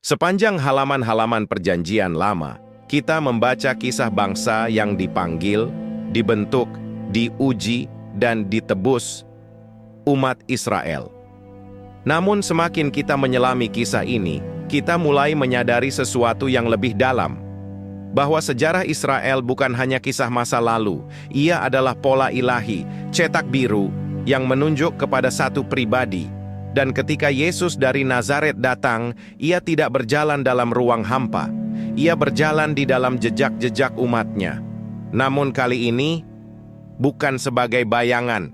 Sepanjang halaman-halaman Perjanjian Lama, kita membaca kisah bangsa yang dipanggil, dibentuk, diuji, dan ditebus umat Israel. Namun semakin kita menyelami kisah ini, kita mulai menyadari sesuatu yang lebih dalam. Bahwa sejarah Israel bukan hanya kisah masa lalu, ia adalah pola ilahi, cetak biru, yang menunjuk kepada satu pribadi. Dan ketika Yesus dari Nazaret datang, ia tidak berjalan dalam ruang hampa. Ia berjalan di dalam jejak-jejak umatnya. Namun kali ini, bukan sebagai bayangan,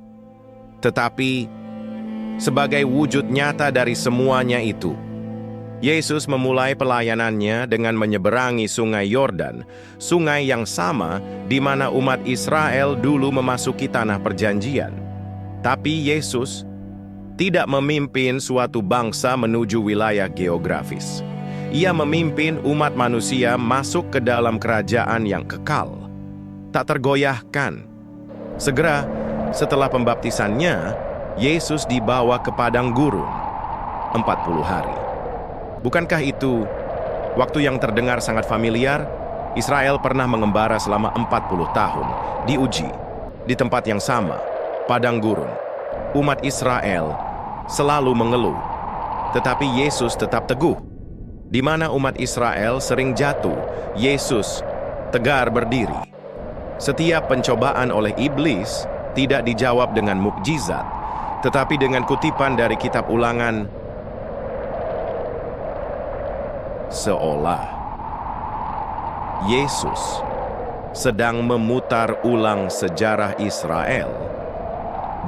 tetapi sebagai wujud nyata dari semuanya itu. Yesus memulai pelayanannya dengan menyeberangi sungai Yordan, sungai yang sama di mana umat Israel dulu memasuki tanah perjanjian. Tapi Yesus tidak memimpin suatu bangsa menuju wilayah geografis. Ia memimpin umat manusia masuk ke dalam kerajaan yang kekal, tak tergoyahkan. Segera setelah pembaptisannya, Yesus dibawa ke padang gurun 40 hari. Bukankah itu waktu yang terdengar sangat familiar? Israel pernah mengembara selama 40 tahun, diuji di tempat yang sama, padang gurun. Umat Israel selalu mengeluh, tetapi Yesus tetap teguh. Di mana umat Israel sering jatuh, Yesus tegar berdiri. Setiap pencobaan oleh iblis tidak dijawab dengan mukjizat, tetapi dengan kutipan dari kitab Ulangan, seolah Yesus sedang memutar ulang sejarah Israel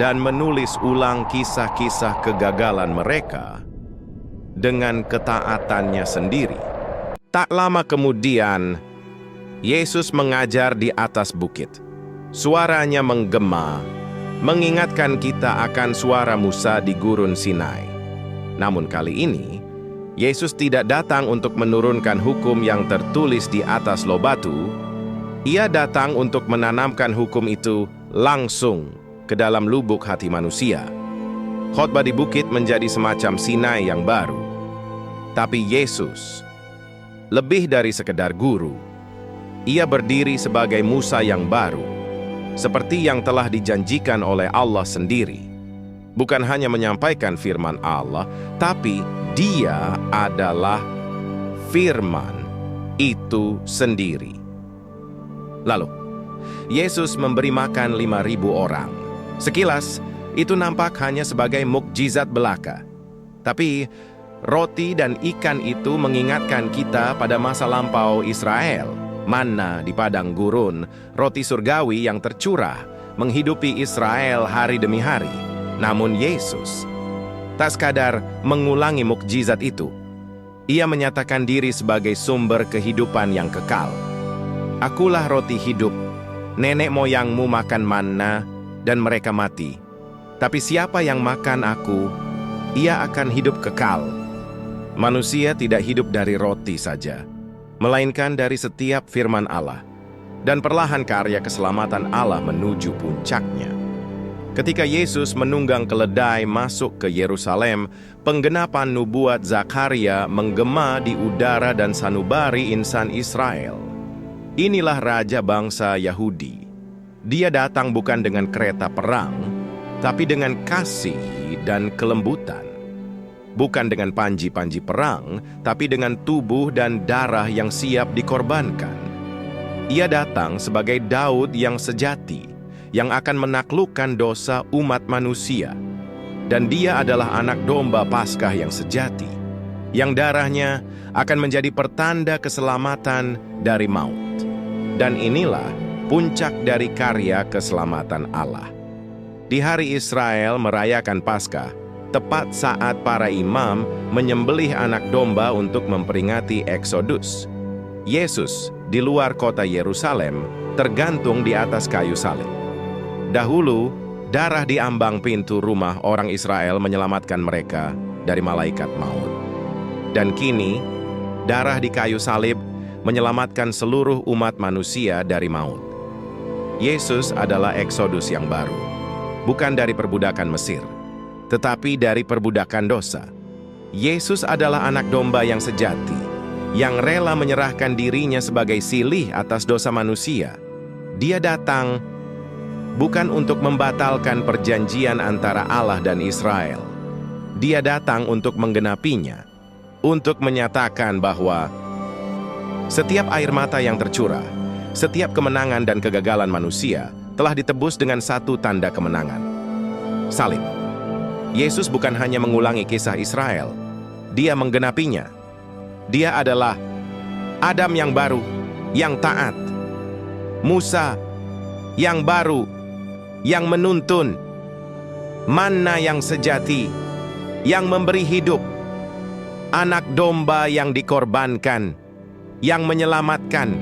dan menulis ulang kisah-kisah kegagalan mereka dengan ketaatannya sendiri. Tak lama kemudian, Yesus mengajar di atas bukit. Suaranya menggema, mengingatkan kita akan suara Musa di gurun Sinai. Namun kali ini, Yesus tidak datang untuk menurunkan hukum yang tertulis di atas loh batu. Ia datang untuk menanamkan hukum itu langsung ke dalam lubuk hati manusia. Khotbah di bukit menjadi semacam Sinai yang baru. Tapi Yesus lebih dari sekedar guru. Ia berdiri sebagai Musa yang baru, seperti yang telah dijanjikan oleh Allah sendiri. Bukan hanya menyampaikan firman Allah, tapi Dia adalah firman itu sendiri. Lalu, Yesus memberi makan 5.000 orang. Sekilas, itu nampak hanya sebagai mukjizat belaka. Tapi, roti dan ikan itu mengingatkan kita pada masa lampau Israel. Manna di padang gurun, roti surgawi yang tercurah, menghidupi Israel hari demi hari. Namun Yesus tak sekadar mengulangi mukjizat itu. Ia menyatakan diri sebagai sumber kehidupan yang kekal. Akulah roti hidup. Nenek moyangmu makan manna dan mereka mati. Tapi siapa yang makan aku, ia akan hidup kekal. Manusia tidak hidup dari roti saja, melainkan dari setiap firman Allah. Dan perlahan karya keselamatan Allah menuju puncaknya. Ketika Yesus menunggang keledai masuk ke Yerusalem, penggenapan nubuat Zakaria menggema di udara dan sanubari insan Israel. Inilah raja bangsa Yahudi. Dia datang bukan dengan kereta perang, tapi dengan kasih dan kelembutan. Bukan dengan panji-panji perang, tapi dengan tubuh dan darah yang siap dikorbankan. Ia datang sebagai Daud yang sejati, yang akan menaklukkan dosa umat manusia. Dan dia adalah anak domba Paskah yang sejati, yang darahnya akan menjadi pertanda keselamatan dari maut. Dan inilah puncak dari karya keselamatan Allah. Di hari Israel merayakan Paskah, tepat saat para imam menyembelih anak domba untuk memperingati Eksodus, Yesus di luar kota Yerusalem tergantung di atas kayu salib. Dahulu, darah di ambang pintu rumah orang Israel menyelamatkan mereka dari malaikat maut. Dan kini, darah di kayu salib menyelamatkan seluruh umat manusia dari maut. Yesus adalah Eksodus yang baru, bukan dari perbudakan Mesir, tetapi dari perbudakan dosa. Yesus adalah anak domba yang sejati, yang rela menyerahkan dirinya sebagai silih atas dosa manusia. Dia datang bukan untuk membatalkan perjanjian antara Allah dan Israel. Dia datang untuk menggenapinya, untuk menyatakan bahwa setiap air mata yang tercurah, setiap kemenangan dan kegagalan manusia telah ditebus dengan satu tanda kemenangan: salib. Yesus bukan hanya mengulangi kisah Israel, Dia menggenapinya. Dia adalah Adam yang baru, yang taat, Musa yang baru, yang menuntun, Manna yang sejati, yang memberi hidup, anak domba yang dikorbankan, yang menyelamatkan,